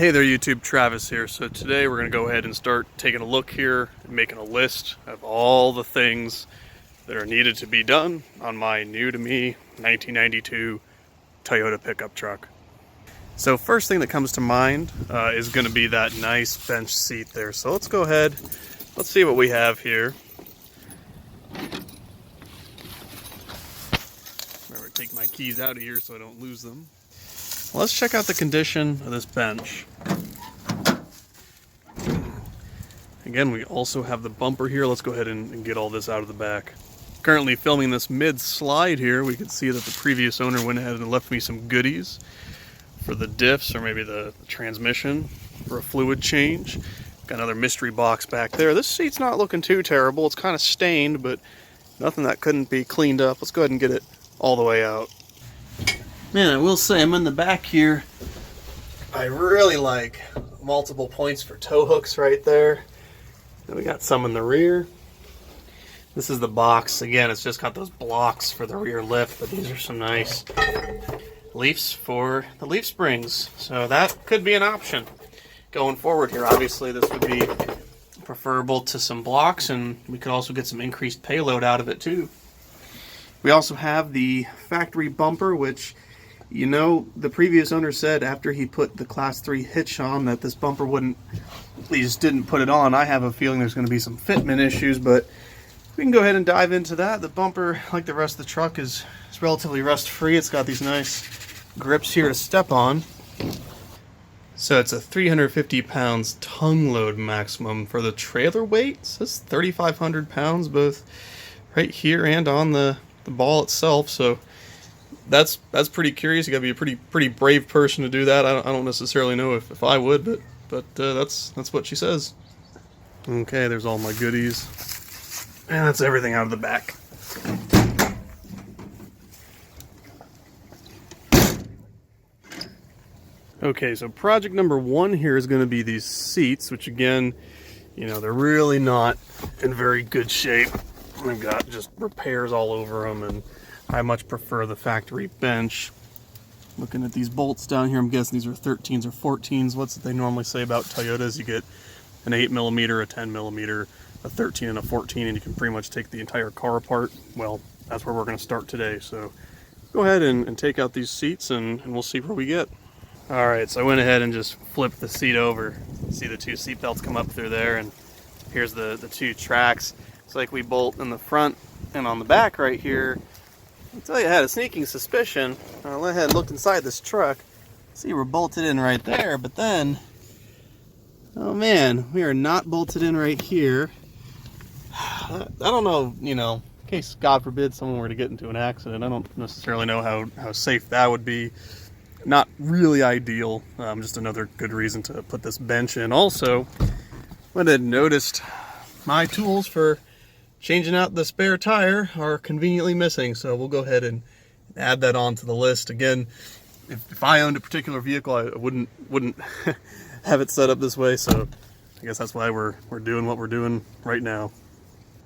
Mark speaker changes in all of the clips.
Speaker 1: Hey there YouTube, Travis here. So today we're going to go ahead and start taking a look here and making a list of all the things that are needed to be done on my new to me 1992 Toyota pickup truck. So first thing that comes to mind is going to be that nice bench seat there. So let's go ahead, let's see what we have here. Remember to take my keys out of here so I don't lose them. Let's check out the condition of this bench. Again, we also have the bumper here. Let's go ahead and get all this out of the back. Currently filming this mid-slide here. We can see that the previous owner went ahead and left me some goodies for the diffs or maybe the transmission for a fluid change. Got another mystery box back there. This seat's not looking too terrible. It's kind of stained, but nothing that couldn't be cleaned up. Let's go ahead and get it all the way out. Man, I will say I'm in the back here. I really like multiple points for tow hooks right there. Then we got some in the rear. This is the box. Again, it's just got those blocks for the rear lift, but these are some nice leafs for the leaf springs. So that could be an option going forward here. Obviously, this would be preferable to some blocks, and we could also get some increased payload out of it too. We also have the factory bumper, which, you know, the previous owner said after he put the Class 3 hitch on that this bumper wouldn't, he just didn't put it on. I have a feeling there's going to be some fitment issues, but we can go ahead and dive into that. The bumper, like the rest of the truck, is relatively rust-free. It's got these nice grips here to step on. So it's a 350 pounds tongue load maximum for the trailer weight. It says 3,500 pounds both right here and on the ball itself. So that's pretty curious. You gotta be a pretty brave person to do that. I don't necessarily know if I would, but that's what she says. Okay, there's all my goodies, and that's everything out of the back. Okay, so project number one here is going to be these seats, which again, you know, they're really not in very good shape. We've got just repairs all over them, and I much prefer the factory bench. Looking at these bolts down here, I'm guessing these are 13s or 14s. What's they normally say about Toyotas? You get an 8mm, a 10mm, a 13 and a 14, and you can pretty much take the entire car apart. Well, that's where we're going to start today. So go ahead and take out these seats, and we'll see where we get. Alright, so I went ahead and just flipped the seat over. See the two seat belts come up through there, and here's the two tracks. It's like we bolt in the front and on the back right here. I'll tell you, I had a sneaking suspicion. I went ahead and looked inside this truck. See, we're bolted in right there, but then, oh man, we are not bolted in right here. I don't know, you know, in case, God forbid, someone were to get into an accident. I don't necessarily know how safe that would be. Not really ideal. Just another good reason to put this bench in. Also, I had noticed my tools for changing out the spare tire are conveniently missing, so we'll go ahead and add that onto the list. Again, if I owned a particular vehicle, I wouldn't have it set up this way, so I guess that's why we're doing what we're doing right now.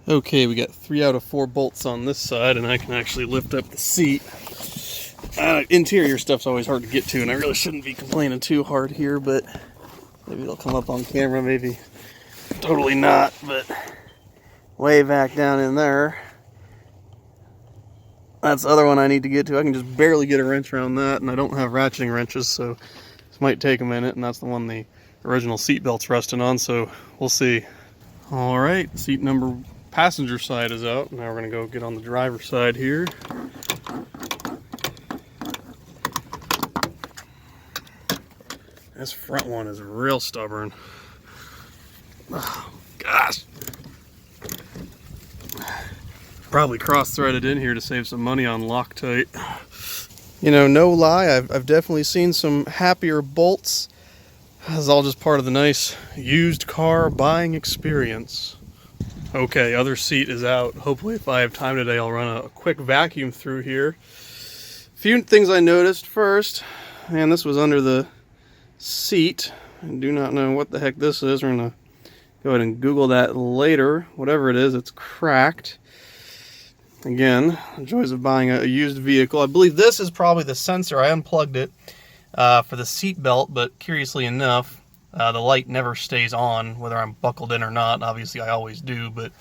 Speaker 1: Okay, we got 3 out of 4 bolts on this side, and I can actually lift up the seat. Interior stuff's always hard to get to, and I really shouldn't be complaining too hard here, but maybe it'll come up on camera, maybe totally not, but way back down in there. That's the other one I need to get to. I can just barely get a wrench around that, and I don't have ratcheting wrenches, so this might take a minute, and that's the one the original seat belt's rusting on, so we'll see. Alright, seat number passenger side is out. Now we're going to go get on the driver's side here. This front one is real stubborn. Oh, gosh. Probably cross-threaded in here to save some money on Loctite. You know, no lie, I've definitely seen some happier bolts. This is all just part of the nice used car buying experience. Okay, other seat is out. Hopefully if I have time today, I'll run a quick vacuum through here. A few things I noticed first. Man, this was under the seat. I do not know what the heck this is. We're going to go ahead and Google that later. Whatever it is, it's cracked. Again, the joys of buying a used vehicle. I believe this is probably the sensor. I unplugged it. for the seat belt, but curiously enough, the light never stays on, whether I'm buckled in or not. Obviously, I always do, but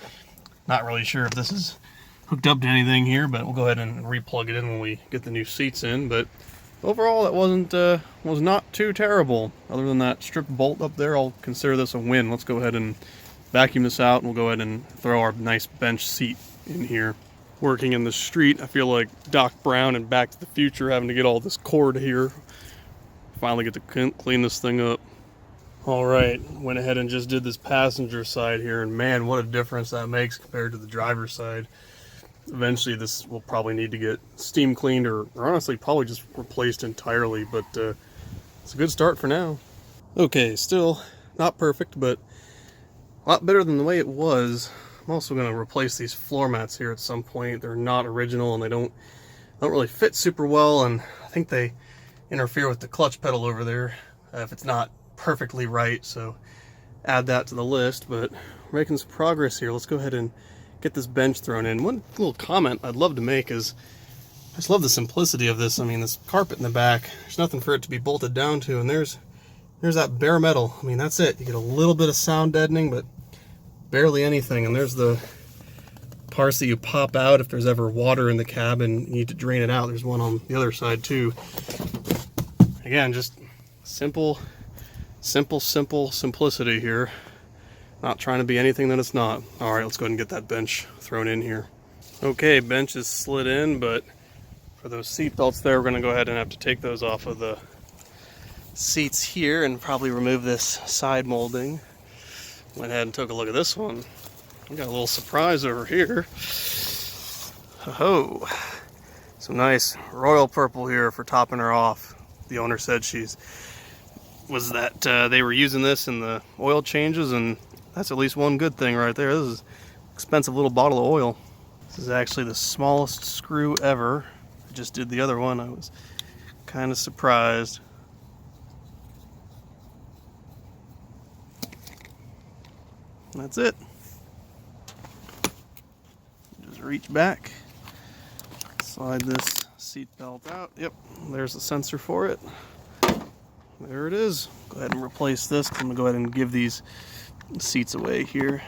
Speaker 1: not really sure if this is hooked up to anything here, but we'll go ahead and re-plug it in when we get the new seats in. But overall, it was not too terrible. Other than that strip bolt up there, I'll consider this a win. Let's go ahead and vacuum this out, and we'll go ahead and throw our nice bench seat in here. Working in the street, I feel like Doc Brown in Back to the Future, having to get all this cord here. Finally get to clean this thing up. All right, went ahead and just did this passenger side here, and man, what a difference that makes compared to the driver's side. Eventually this will probably need to get steam cleaned, or honestly probably just replaced entirely, but it's a good start for now. Okay, still not perfect, but a lot better than the way it was. I'm also going to replace these floor mats here at some point. They're not original, and they don't really fit super well, and I think they interfere with the clutch pedal over there if it's not perfectly right, so add that to the list. But we're making some progress here. Let's go ahead and get this bench thrown in. One little comment I'd love to make is I just love the simplicity of this. I mean, this carpet in the back, there's nothing for it to be bolted down to, and there's that bare metal. I mean, that's it. You get a little bit of sound deadening, but barely anything. And there's the parts that you pop out if there's ever water in the cabin, you need to drain it out. There's one on the other side too. Again, just simplicity here. Not trying to be anything that it's not. All right, let's go ahead and get that bench thrown in here. Okay, bench is slid in, but for those seat belts there, we're gonna go ahead and have to take those off of the seats here and probably remove this side molding. Went ahead and took a look at this one. We got a little surprise over here. Oh, some nice royal purple here for topping her off. The owner said they were using this in the oil changes, and that's at least one good thing right there. This is an expensive little bottle of oil. This is actually the smallest screw ever. I just did the other one. I was kind of surprised. That's it. Just reach back, slide this seat belt out. Yep, there's the sensor for it. There it is. Go ahead and replace this. I'm gonna go ahead and give these seats away here.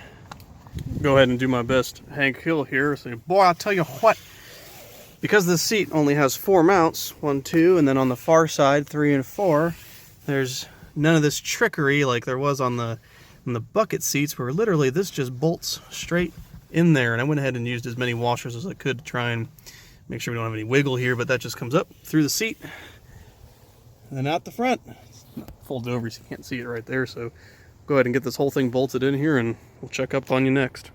Speaker 1: Go ahead and do my best Hank Hill here. Say, boy, I'll tell you what. Because this seat only has 4 mounts, 1, 2, and then on the far side, 3 and 4. There's none of this trickery like there was on the bucket seats, where literally this just bolts straight in there. And I went ahead and used as many washers as I could to try and make sure we don't have any wiggle here, but that just comes up through the seat and then out the front. It's not folded over so you can't see it right there, so go ahead and get this whole thing bolted in here and we'll check up on you next.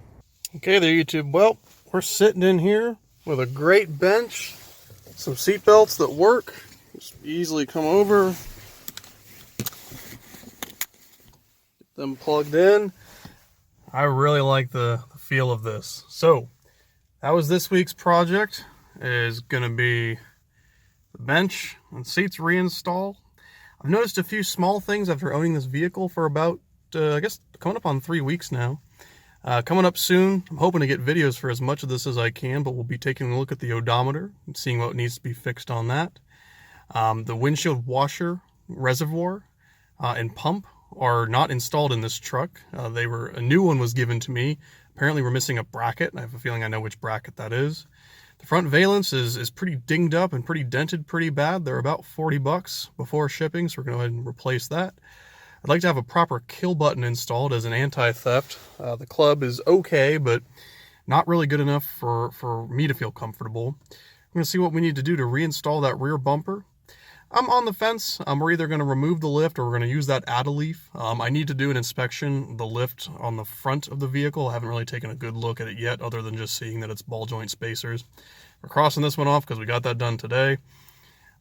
Speaker 1: Okay there, YouTube. Well, we're sitting in here with a great bench, some seat belts that work. Just easily come over, them plugged in. I really like the feel of this. So that was this week's project. Is going to be the bench and seats reinstall. I've noticed a few small things after owning this vehicle for about I guess coming up on 3 weeks now. Coming up soon, I'm hoping to get videos for as much of this as I can, but we'll be taking a look at the odometer and seeing what needs to be fixed on that. The windshield washer reservoir and pump are not installed in this truck. A new one was given to me. Apparently we're missing a bracket. I have a feeling I know which bracket that is. The front valence is pretty dinged up and pretty dented pretty bad. They're about $40 before shipping, so we're going to go ahead and replace that. I'd like to have a proper kill button installed as an anti-theft. The club is okay, but not really good enough for me to feel comfortable. I'm going to see what we need to do to reinstall that rear bumper. I'm on the fence. We're either going to remove the lift or we're going to use that add-a-leaf. I need to do an inspection, the lift on the front of the vehicle. I haven't really taken a good look at it yet, other than just seeing that it's ball joint spacers. We're crossing this one off because we got that done today.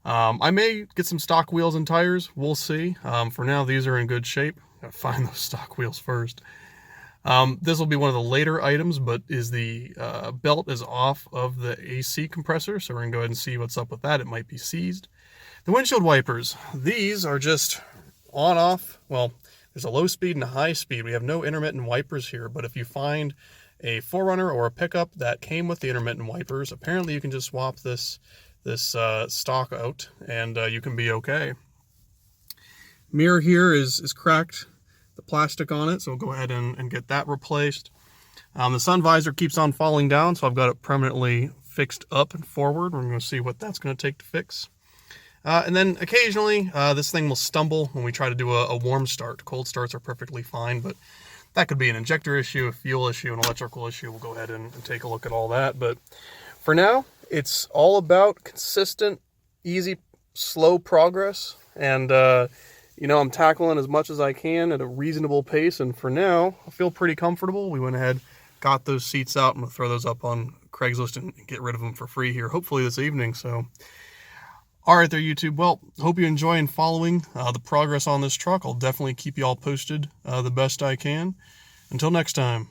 Speaker 1: I may get some stock wheels and tires. We'll see. For now, these are in good shape. Gotta find those stock wheels first. This will be one of the later items, but the belt is off of the AC compressor, so we're going to go ahead and see what's up with that. It might be seized. The windshield wipers, these are just on off. Well, there's a low speed and a high speed. We have no intermittent wipers here, but if you find a 4Runner or a pickup that came with the intermittent wipers, apparently you can just swap this stock out and you can be okay. Mirror here is cracked, the plastic on it, so we'll go ahead and get that replaced. The sun visor keeps on falling down, so I've got it permanently fixed up and forward. We're going to see what that's going to take to fix. And then occasionally this thing will stumble when we try to do a warm start. Cold starts are perfectly fine, but that could be an injector issue, a fuel issue, an electrical issue. We'll go ahead and take a look at all that. But for now, it's all about consistent, easy, slow progress. And, you know, I'm tackling as much as I can at a reasonable pace. And for now, I feel pretty comfortable. We went ahead, got those seats out. I'm going to throw those up on Craigslist and get rid of them for free here, hopefully this evening. So, all right there, YouTube. Well, hope you enjoy and following the progress on this truck. I'll definitely keep you all posted the best I can. Until next time.